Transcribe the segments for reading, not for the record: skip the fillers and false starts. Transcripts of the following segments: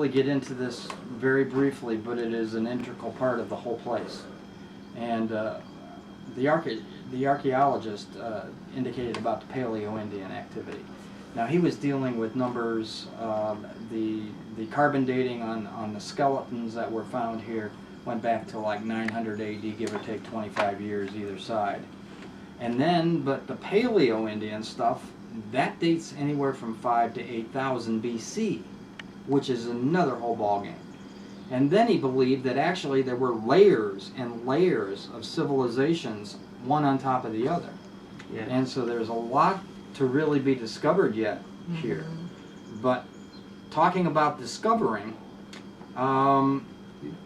really get into this very briefly, but it is an integral part of the whole place. And the archaeologist indicated about the Paleo-Indian activity. Now he was dealing with numbers, the carbon dating on the skeletons that were found here went back to like 900 AD, give or take 25 years either side. And then, but the Paleo-Indian stuff, that dates anywhere from 5 to 8,000 BC, which is another whole ballgame. And then he believed that actually there were layers and layers of civilizations, one on top of the other. Yeah. And so there's a lot to really be discovered yet here. But talking about discovering,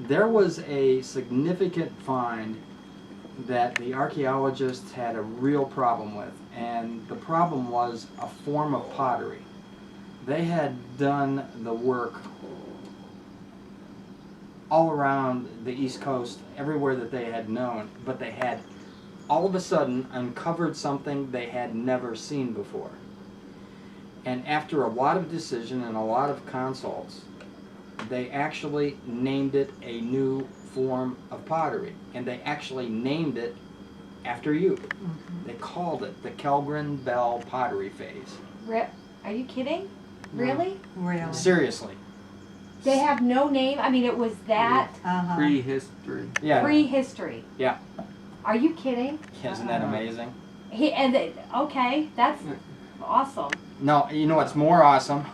there was a significant find that the archaeologists had a real problem with, and the problem was a form of pottery. They had done the work all around the East Coast, everywhere that they had known, but they had all of a sudden uncovered something they had never seen before. And after a lot of decision and a lot of consults, they actually named it a new form of pottery, and they actually named it after you. They called it the Kellgren Bell pottery phase. Rip, are you kidding? Really? Really? Seriously. They have no name? I mean, it was that Prehistory. Yeah. prehistory. Yeah. Are you kidding? Isn't that amazing? Okay, that's awesome. No, you know what's more awesome?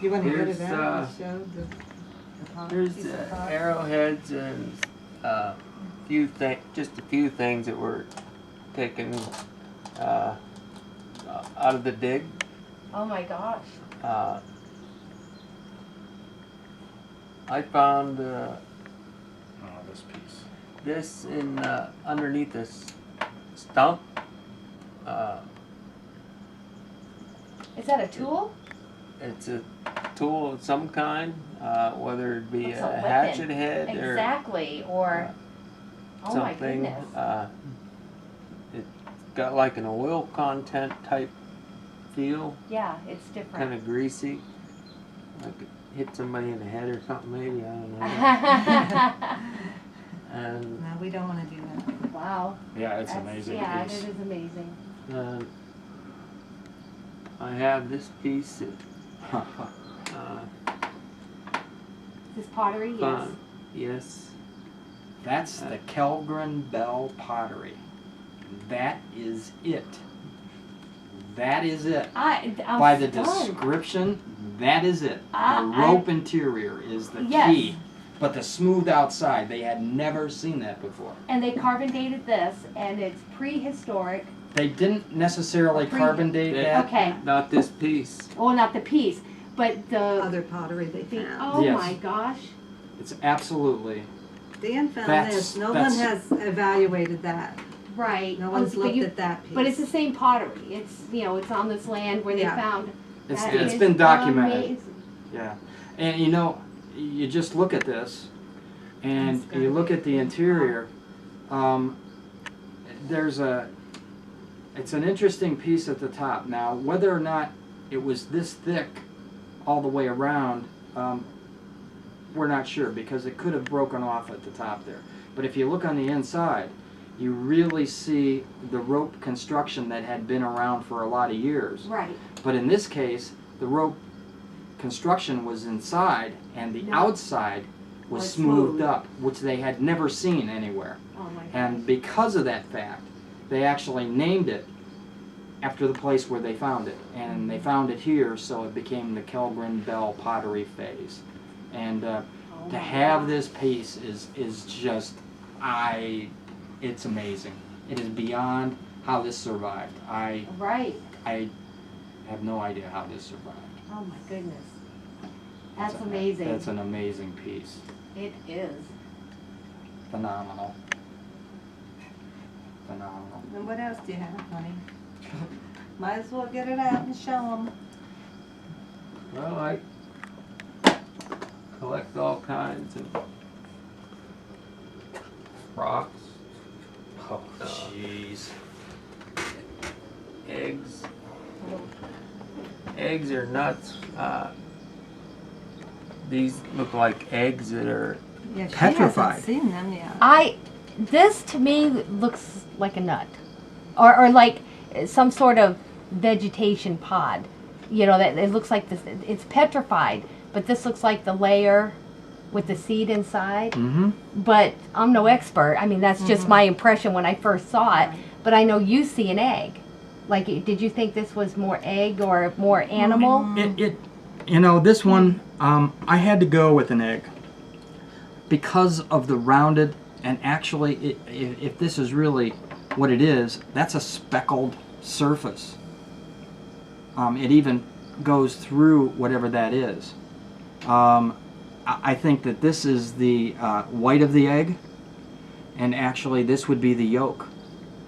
You want to go to There's, that and show the pot? There's piece of pot? arrowheads and just a few things that were taken out of the dig. Oh my gosh. I found This piece. this in underneath this stump. Is that a tool? It's a tool of some kind, whether it be It's a a weapon. hatchet head Exactly. Or, oh my something. goodness. It's got like an oil content type feel, Yeah, it's kind different. of greasy. Like it hit somebody in the head or something, maybe. I don't know. And No, we don't want to do that. Wow. Yeah, it's That's- amazing Yeah, piece. it is amazing. I have this piece that This pottery, yes. found. Yes. That's the Kellgren Bell pottery. That is it. That is it. I'm By the stunned. description, that is it. I- The rope interior is the Yes. key. But the smooth outside, they had never seen that before. And they carbon dated this, and it's prehistoric. They didn't necessarily Pre- carbon date They- that. Okay. Not this piece. Well, not the piece, but the. Other pottery they the found. oh Yes. my gosh. It's absolutely. Dan found That's- this. No that's- one has evaluated that. Right. No one's but looked you- at that piece. But it's the same pottery. It's it's on this land where Yeah. they found. It's, That it's is been documented. amazing. Yeah. And you just look at this, and It's gotta you look be at the interior. It's an interesting piece at the top. Now, whether or not it was this thick all the way around, we're not sure, because it could have broken off at the top there. But if you look on the inside, you really see the rope construction that had been around for a lot of years. Right. But in this case, the rope construction was inside, and the No. outside was Was smoothed smooth. up, which they had never seen anywhere. Oh my gosh. And because of that fact, they actually named it after the place where they found it. And they found it here, so it became the Kellgren Bell pottery phase. And Oh to my have gosh. this piece is just, it's amazing. It is beyond how this survived. Right. I have no idea how this survived. Oh my goodness. That's That's a- amazing. That's an amazing piece. It is. Phenomenal. Phenomenal. And what else do you have, honey? Might as well get it out and show them. Well, I collect all kinds of rocks, Oh, jeez. eggs or nuts. these look like eggs that are. Yeah, she Petrified. hasn't seen them yet. This to me looks like a nut, or like some sort of vegetation pod. You know, that it looks like this. It's petrified, but this looks like the layer with the seed inside. Mm-hmm. But I'm no expert. I mean, that's just my impression when I first saw it. But I know you see an egg. Like, did you think this was more egg or more animal? This one, I had to go with an egg because of the rounded, and actually, if this is really what it is, that's a speckled surface. It even goes through whatever that is. I think that this is the white of the egg, and actually this would be the yolk.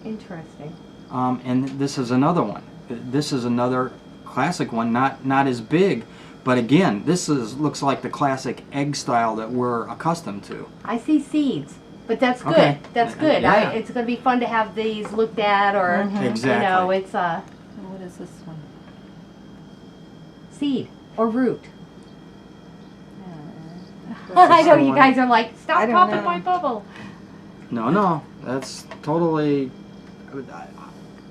Interesting. And this is another one. This is another classic one, not as big, but again, this looks like the classic egg style that we're accustomed to. I see seeds, but that's good. Okay. That's good. Yeah. It's going to be fun to have these looked at, or Exactly. it's What is this one? seed or root. I know you guys are like, I stop don't popping know. my bubble. No, that's totally.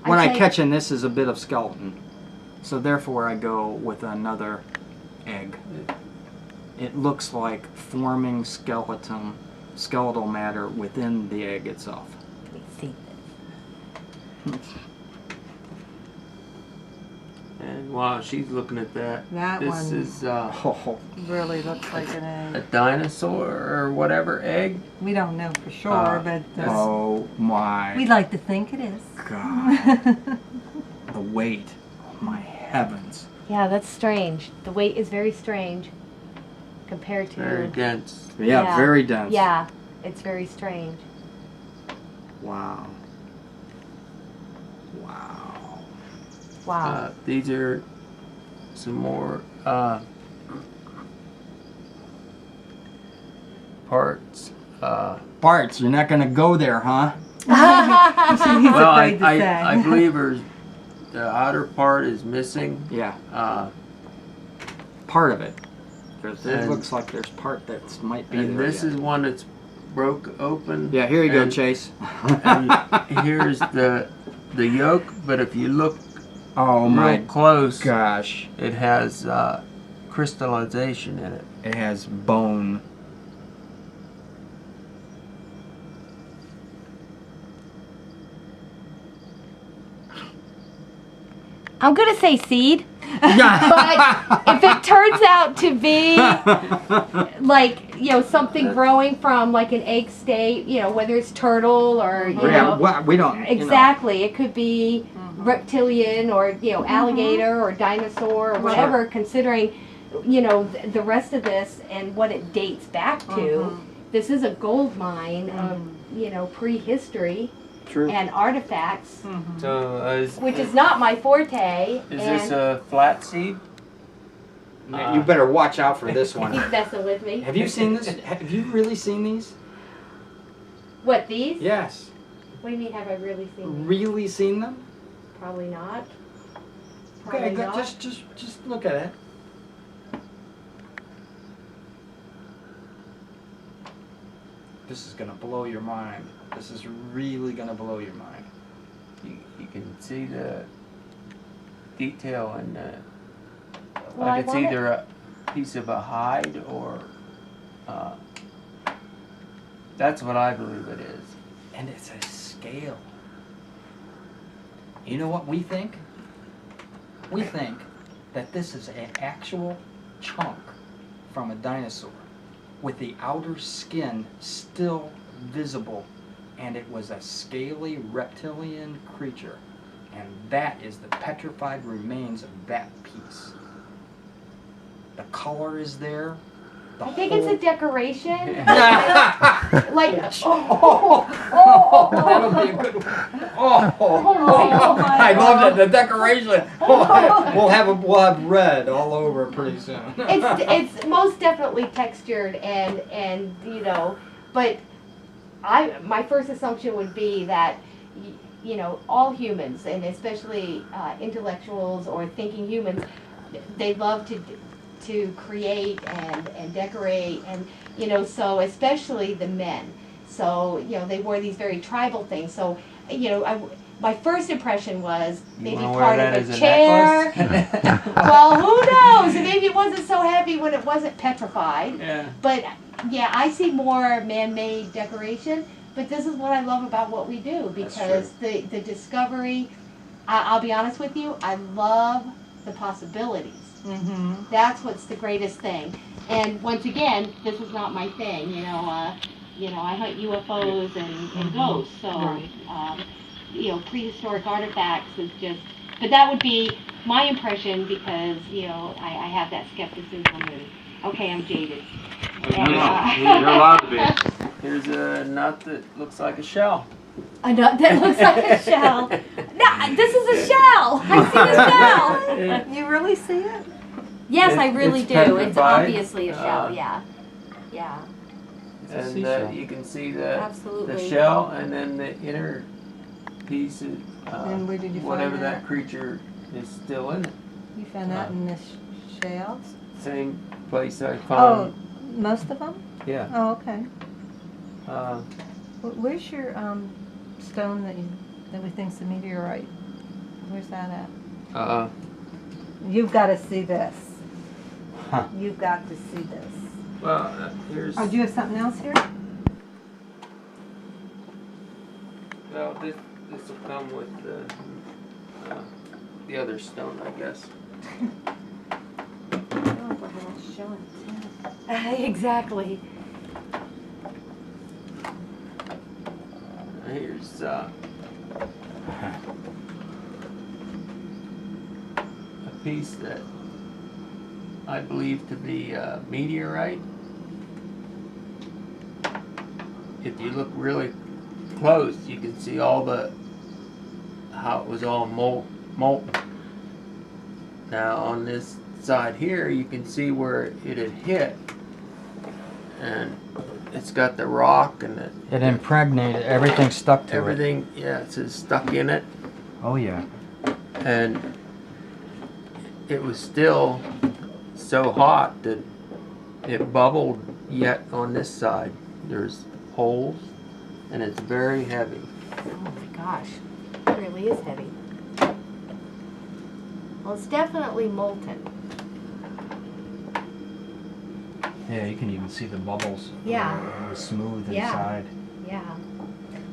What I say- catch in this is a bit of skeleton, so therefore I go with another egg. It looks like forming skeletal matter within the egg itself. Let me see this. And while she's looking at that, That this one is Oh, really looks like an a egg. dinosaur or whatever egg. We don't know for sure, but oh my we'd like to think it is. God! The weight. Oh my heavens! Yeah, that's strange. The weight is very strange compared to. Very dense. Yeah, Yeah. very dense. Yeah, it's very strange. Wow. Wow. Wow. These are some more parts. Bart's, you're not gonna go there, huh? He's Well, afraid to say. I believe the outer part is missing. Yeah, Uh, part of it. It And- looks like there's part that might be and there. this yet. is one that's broke open. Yeah, here you go, and- Chase. And here's the yolk, but if you look Oh real my close, gosh. it has crystallization in it. It has bone. I'm gonna say seed, Yeah. but if it turns out to be like something growing from like an egg state, whether it's turtle or we don't. exactly, it could be reptilian or alligator or dinosaur or whatever. Considering the rest of this and what it dates back to, this is a gold mine of prehistory True. and artifacts, So which is not my forte. is this a flat seed? You better watch out for this one. He's messing with me. Have you seen this? Have you really seen these? What, these? Yes. What do you mean, have I really seen these? Really seen them? Probably not. Okay, Probably go, not. just look at it. This is gonna blow your mind. This is really gonna blow your mind. You can see the detail in the. Well, I like it's want it- either a piece of a hide or. That's what I believe it is. And it's a scale. You know what we think? We think that this is an actual chunk from a dinosaur with the outer skin still visible, and it was a scaly reptilian creature, and that is the petrified remains of that piece. The color is there. The I think it's a decoration. whole... Like, That'll be a good one. I love that, the decoration. We'll have red all over pretty soon. it's most definitely textured and but my first assumption would be that all humans, and especially intellectuals or thinking humans, they love to to create and decorate, and you know, so especially the men. So you know, they wore these very tribal things. So you know, my first impression was maybe part of a chair. Well, who knows? Maybe it wasn't so heavy when it wasn't petrified. Yeah. But yeah, I see more man-made decoration. But this is what I love about what we do, because the discovery. I'll be honest with you. I love the possibilities. Mm-hmm. That's what's the greatest thing. And once again, this is not my thing. You know, I hunt UFOs and ghosts. So, you know, prehistoric artifacts is just. But that would be my impression, because you know I have that skepticism. And okay, I'm jaded. You're allowed to be. Here's a nut that looks like a shell. A nut that looks like a shell. No, this is a shell. I see a shell. You really see it? Yes, I really It's do. It's petrified. obviously a shell. Yeah, yeah, And you can see the absolutely. shell, and then the inner piece of And where did you whatever find that creature is still in it. You found that in the shells? Same place I Oh, found. most of them? Yeah. Oh, okay. Where's your stone that we think's a meteorite? Where's that at? You've got to see this. Huh. You've got to see this. Well, here's. Oh, do you have something else here? Well, this will come with the other stone, I guess. Exactly. Here's a piece that I believe to be a meteorite. If you look really close, you can see all how it was all molten. Now on this side here, you can see where it had hit, and it's got the rock and It impregnated, everything stuck to everything. Yeah, it's stuck in it, it. Oh yeah. and it was still so hot that it bubbled yet on this side. There's holes, and it's very heavy. Oh my gosh, it really is heavy. Well, it's definitely molten. Yeah, you can even see the bubbles. Yeah. It was smooth Yeah. inside. Yeah.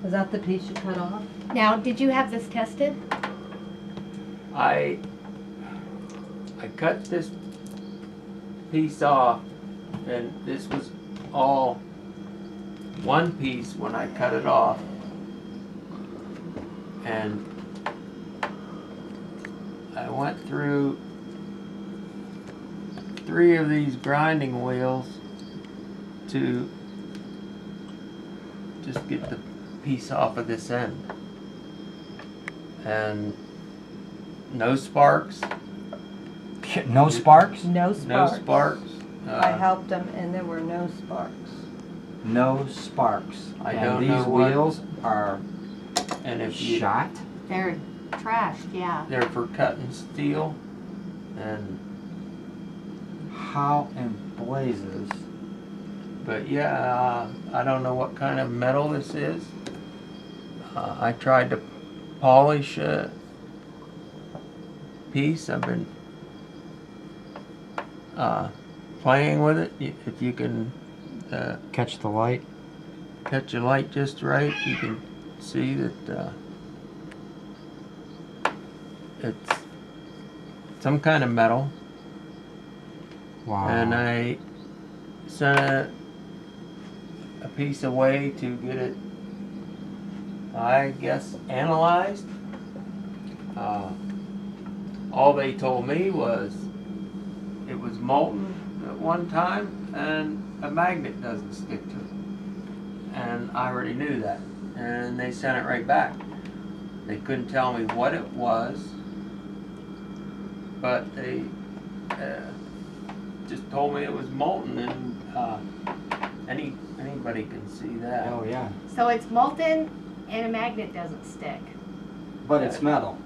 Was that the piece you cut off? Now, did you have this tested? I cut this piece off, and this was all one piece when I cut it off, and I went through 3 of these grinding wheels to just get the piece off of this end, and no sparks. No sparks? No No sparks. sparks. I helped them, and there were no sparks. No sparks. I And don't these know what- wheels are And if you, shot. They're trashed, yeah. they're for cutting steel, and How in blazes? but yeah, I don't know what kind of metal this is. I tried to polish a piece. I've been playing with it. If you can Catch the light. catch a light just right, you can see that it's some kind of metal. Wow. And I sent a piece away to get it, I guess, analyzed. All they told me was it was molten at one time and a magnet doesn't stick to it. And I already knew that. And they sent it right back. They couldn't tell me what it was, but they just told me it was molten, and anybody can see that. Oh yeah. So it's molten and a magnet doesn't stick, But it's metal.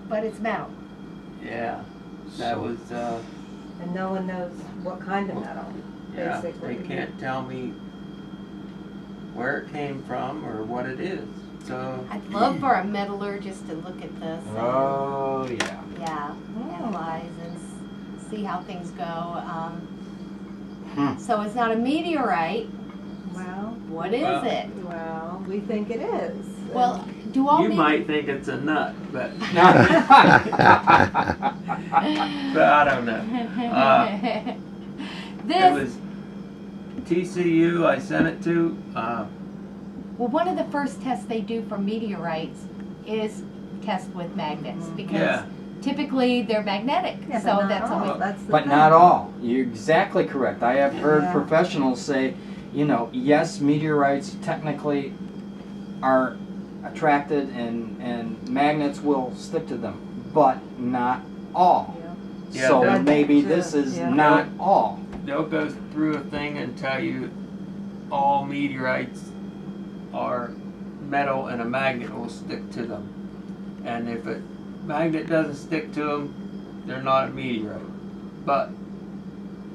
but it's metal. Yeah, that So- was And no one knows what kind of metal, Yeah, basically. they can't tell me where it came from or what it is. So I'd love for a metallurgist to look at this and, Oh, yeah. yeah, Mm. analyze and see how things go. Hmm. So it's not a meteorite. Well, What is Well, it? well, we think it is. Well, do all you mete- might think it's a nut, but but I don't know. It This, was TCU. I sent it to. well, one of the first tests they do for meteorites is test with magnets because Yeah. typically they're magnetic. Yeah, So but not that's all. always That's the But thing. not all. You're exactly correct. I have heard Yeah. professionals say, you know, yes, meteorites technically are attracted and magnets will stick to them, but not all. Yeah. Yeah, So that- maybe True. this is Yeah. not all. They'll go through a thing and tell you all meteorites are metal and a magnet will stick to them. And if a magnet doesn't stick to them, they're not a meteorite. But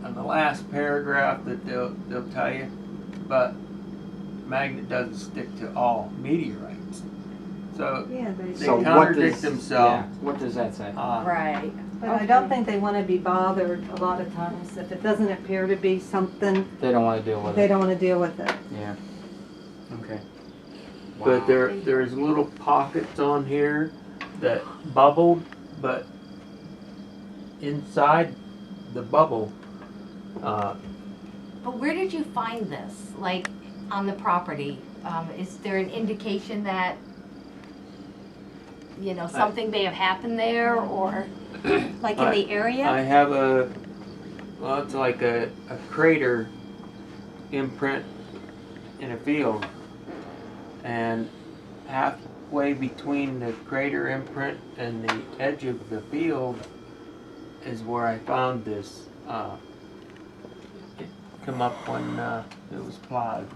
on the last paragraph that they'll tell you, but magnet doesn't stick to all meteorites. So Yeah, They So what contradict does, themselves. yeah, what does that say? right. But I don't think they want to be bothered a lot of times. If it doesn't appear to be something, They don't want to deal with they it. don't want to deal with it. Yeah. Okay. But there's little pockets on here that bubbled, but inside the bubble, But where did you find this? Like on the property? Is there an indication that something may have happened there, or like in the area? I have it's like a crater imprint in a field, and halfway between the crater imprint and the edge of the field is where I found this. It come up when it was plowed.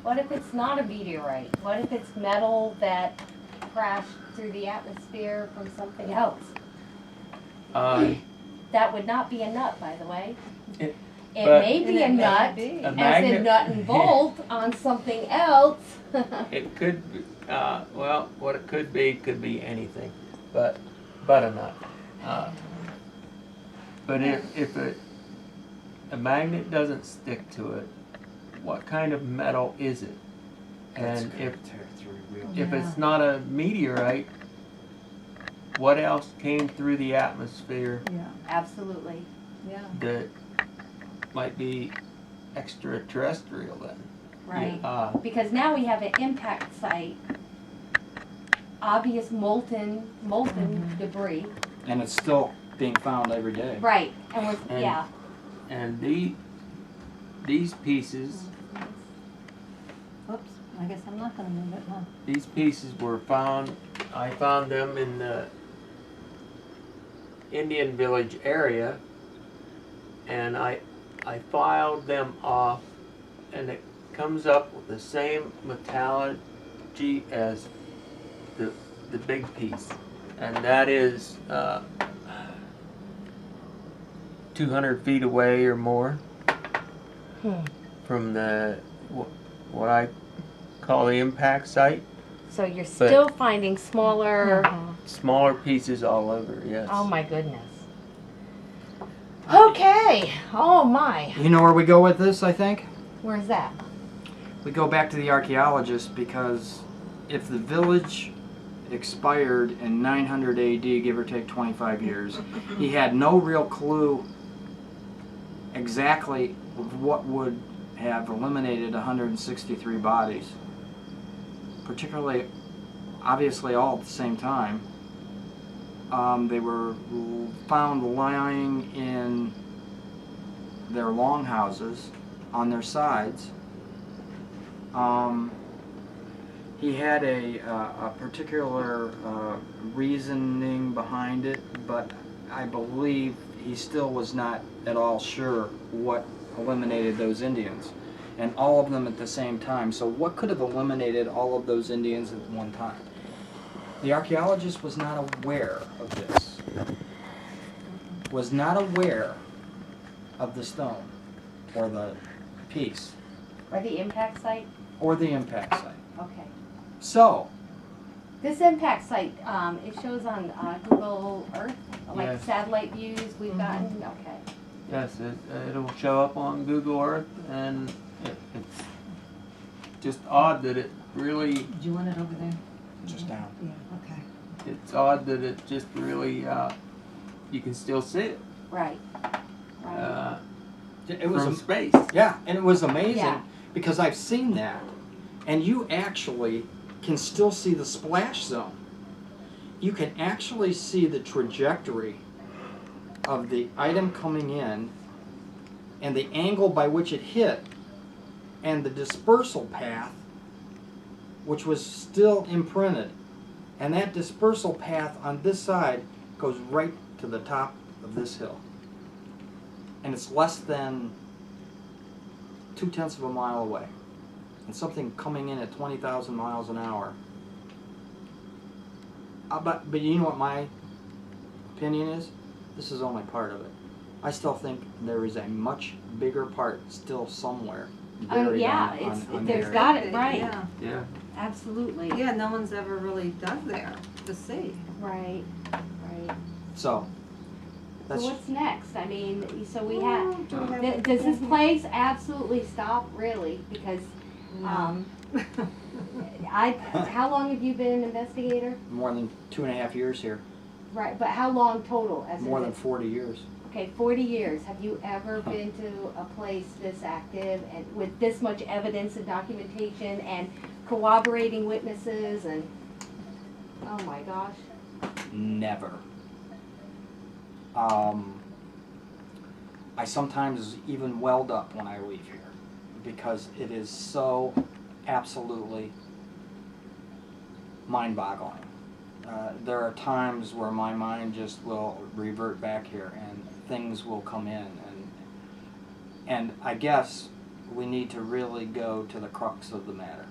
What if it's not a meteorite? What if it's metal that crashed through the atmosphere from something else? That would not be a nut, by the way. It- It but- may be a And it may nut, be. A as magnet- in nut and bolt on something else. It could be, well, what it could be anything, but a nut. But if a magnet doesn't stick to it, what kind of metal is it? And if it's not a meteorite, what else came through the atmosphere Yeah, Absolutely. yeah. that might be extraterrestrial then? Right. Because now we have an impact site, obvious molten debris. And it's still being found every day. Right. And we're, And- yeah. And these pieces, Oops, I guess I'm not gonna move it, huh? these pieces were found, I found them in the Indian Village area, and I filed them off, and it comes up with the same metallurgy as the big piece, and that is 200 feet away or more from the what I call the impact site. So you're still finding smaller. Smaller pieces all over, yes. Oh my goodness. Okay. Oh my. You know where we go with this, I think? Where's that? We go back to the archaeologist, because if the village expired in 900 AD, give or take 25 years, he had no real clue exactly what would have eliminated 163 bodies, particularly, obviously all at the same time. They were found lying in their longhouses on their sides. He had a particular reasoning behind it, but I believe he still was not at all sure what eliminated those Indians, and all of them at the same time. So what could have eliminated all of those Indians at one time? The archaeologist was not aware of this. Was not aware of the stone or the piece Or the impact site? or the impact site. Okay. So, This impact site, it shows on Google Earth, like Yes. satellite views we've gotten. Okay. Yes, it'll show up on Google Earth, and it's just odd that it really, Do you want it over there? just down. Yeah, okay. it's odd that it just really, you can still see it Right. Right. It was from space. yeah, and it was amazing Yeah. because I've seen that, and you actually can still see the splash zone. You can actually see the trajectory of the item coming in and the angle by which it hit and the dispersal path which was still imprinted. And that dispersal path on this side goes right to the top of this hill. And it's less than 0.2 of a mile away. And something coming in at 20,000 miles an hour. But you know what my opinion is? This is only part of it. I still think there is a much bigger part still somewhere buried Yeah, on there's the got area. it right. Yeah. Yeah. Absolutely. Yeah, no one's ever really dug there to see. Right. Right. So, that's So what's next? I mean, so we have. Do we have a- Does this place absolutely stop? Really? Because No. how long have you been an investigator? more than 2.5 years here. Right, but how long total? As More an than 40 years. Okay, 40 years. Have you ever been to a place this active and with this much evidence and documentation and corroborating witnesses and, oh my gosh. Never. I sometimes even weld up when I leave here because it is so absolutely mind-boggling. There are times where my mind just will revert back here and things will come in, and I guess we need to really go to the crux of the matter.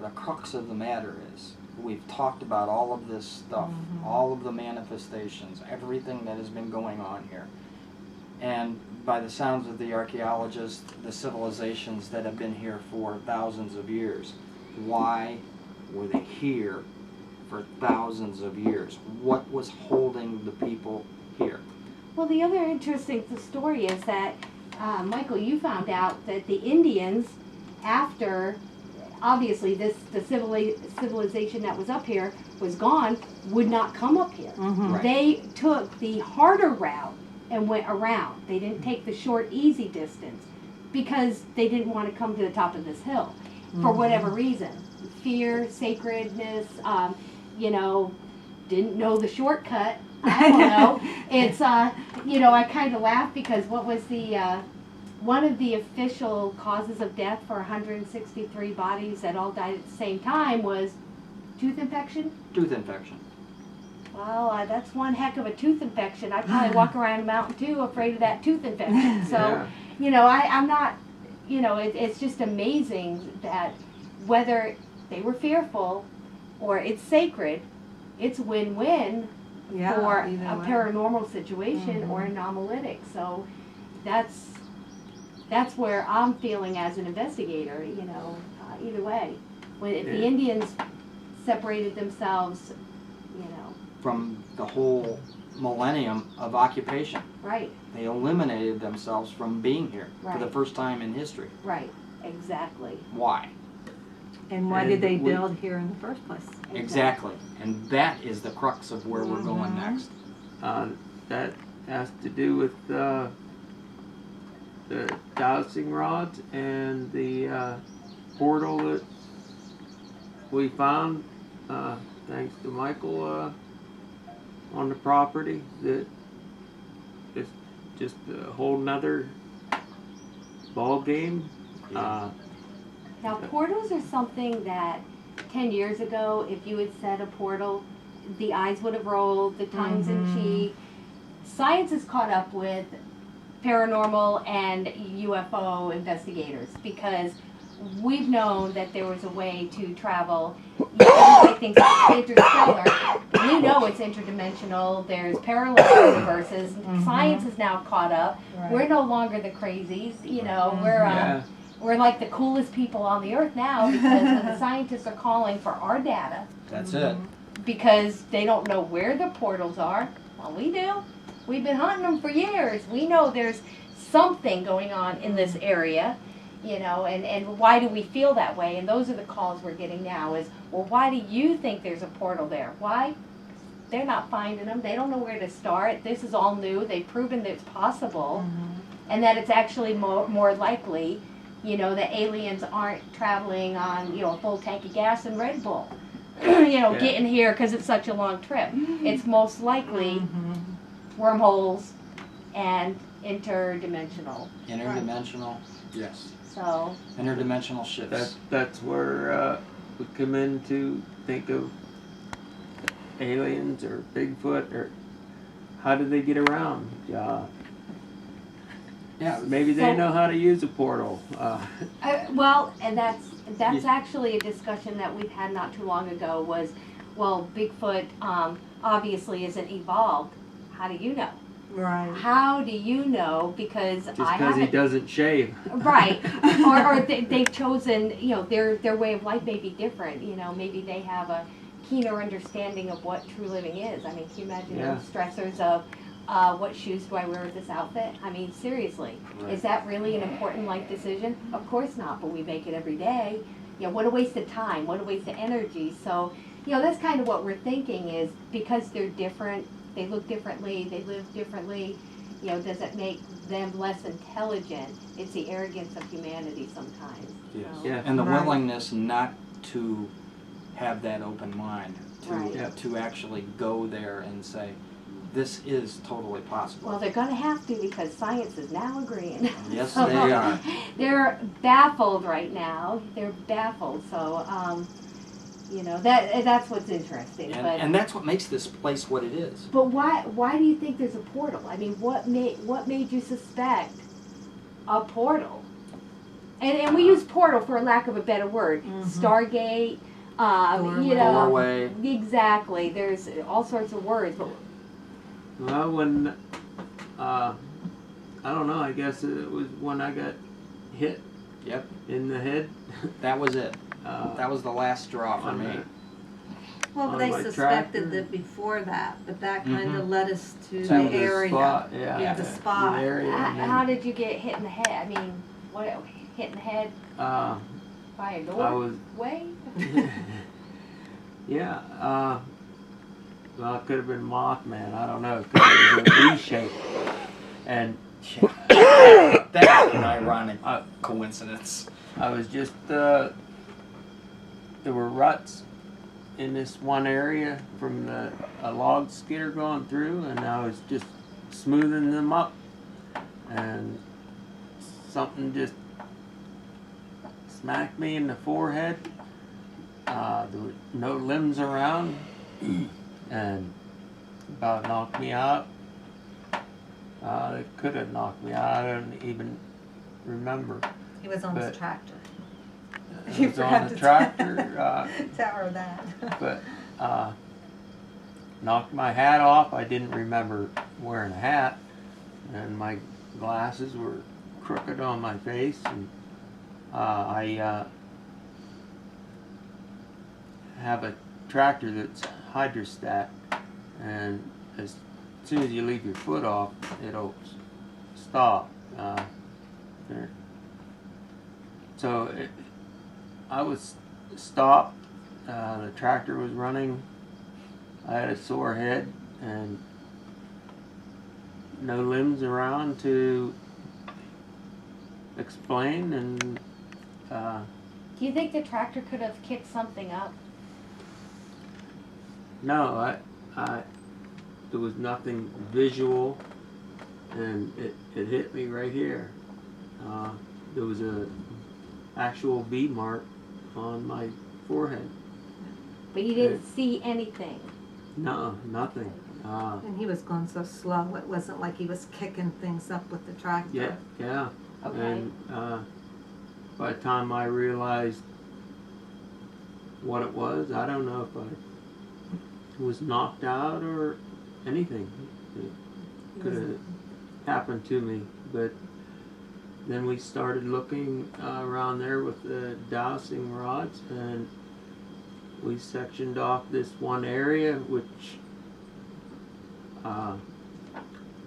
The crux of the matter is we've talked about all of this stuff, all of the manifestations, everything that has been going on here. And by the sounds of the archaeologists, the civilizations that have been here for thousands of years, why were they here for thousands of years? What was holding the people here? Well, the other interesting story is that, Michael, you found out that the Indians, after, obviously, the civilization that was up here was gone, would not come up here. Right. They took the harder route and went around. They didn't take the short, easy distance because they didn't want to come to the top of this hill for whatever reason. Fear, sacredness, didn't know the shortcut. I don't know. It's, I kind of laugh because what was one of the official causes of death for 163 bodies that all died at the same time was tooth infection? Tooth infection. Well, that's one heck of a tooth infection. I probably walk around a mountain too afraid of that tooth infection. So, I'm not, it's just amazing that whether they were fearful or it's sacred, it's win-win Yeah, for either a way. paranormal situation or an anomalytic. So that's where I'm feeling as an investigator, either way. When if the Indians separated themselves, From the whole millennium of occupation. right, They eliminated themselves from being here for the Right. first time in history. right, exactly. Why? And why And did they we- build here in the first place? Exactly. And that is the crux of where we're going next. That has to do with the dowsing rods and the portal that we found, thanks to Michael, on the property. That is just a whole nother ball game. Now, portals are something that 10 years ago, if you had said a portal, the eyes would have rolled, the tongues in cheek. Science has caught up with paranormal and UFO investigators because we've known that there was a way to travel. Everybody thinks interstellar, You know it's interdimensional. There's parallel universes. Science is now caught up. Right. We're no longer the crazies. You know, Yeah. we're like the coolest people on the earth now because when the scientists are calling for our data That's it. because they don't know where the portals are. Well, we do. We've been hunting them for years. We know there's something going on in this area, you know, and why do we feel that way? And those are the calls we're getting now is, well, why do you think there's a portal there? Why? They're not finding them. They don't know where to start. This is all new. They've proven that it's possible and that it's actually more likely, you know, that aliens aren't traveling on, you know, a full tank of gas and Red Bull, you know, getting here because it's such a long trip. It's most likely wormholes and interdimensional. Interdimensional, yes. So Interdimensional ships. That's where we come in to think of aliens or Bigfoot, or how do they get around? Yeah, Maybe they know how to use a portal. well, and that's actually a discussion that we've had not too long ago was, well, Bigfoot obviously isn't evolved. How do you know? Right. How do you know? Because Just I because he haven't. doesn't shave. Right. or they've chosen, you know, their way of life may be different. You know, maybe they have a keener understanding of what true living is. I mean, can you imagine those stressors of what shoes do I wear with this outfit? I mean, seriously, is that really an important life decision? Of course not, but we make it every day. You know, what a waste of time, what a waste of energy. So, you know, that's kind of what we're thinking is because they're different, they look differently, they live differently, you know, does it make them less intelligent? It's the arrogance of humanity sometimes. yes. So. Yeah. And the willingness not to have that open mind, to, Right. to actually go there and say, this is totally possible. Well, they're going to have to because science is now agreeing. Yes, they are. They're baffled right now. They're baffled. So, you know, that's what's interesting. And that's what makes this place what it is. But why do you think there's a portal? I mean, what made you suspect a portal? And we use portal for lack of a better word. Stargate, you know. Doorway. Exactly. There's all sorts of words. But Well, when, I don't know, I guess it was when I got hit Yep, in the head. that was it. That was the last straw for on me. the- Well, on they my suspected tractor. that before that, but that kind of led us to To the the area. Spot, The spot. The area. and then, how did you get hit in the head? I mean, what hit in the head by a I doorway? was, yeah, well, it could have been Mothman, I don't know, it could have been a V shape. And That's an ironic coincidence. I was just, there were ruts in this one area from a log skidder going through, and I was just smoothing them up, and something just smacked me in the forehead. There were no limbs around, and about knocked me out. It could have knocked me out. I don't even remember. He was on But- his tractor. It was on the tractor, Tell her that. but knocked my hat off. I didn't remember wearing a hat, and my glasses were crooked on my face, and I have a tractor that's hydrostat, and as soon as you leave your foot off, it'll stop. So I was stopped. The tractor was running. I had a sore head and no limbs around to explain, and Do you think the tractor could have kicked something up? no, there was nothing visual, and it hit me right here. There was a actual V mark on my forehead. But you didn't see anything. No, nothing. And he was going so slow, it wasn't like he was kicking things up with the tractor. Yeah. Okay. And by the time I realized what it was, I don't know if was knocked out or anything. It could have happened to me, but then we started looking around there with the dowsing rods, and we sectioned off this one area, which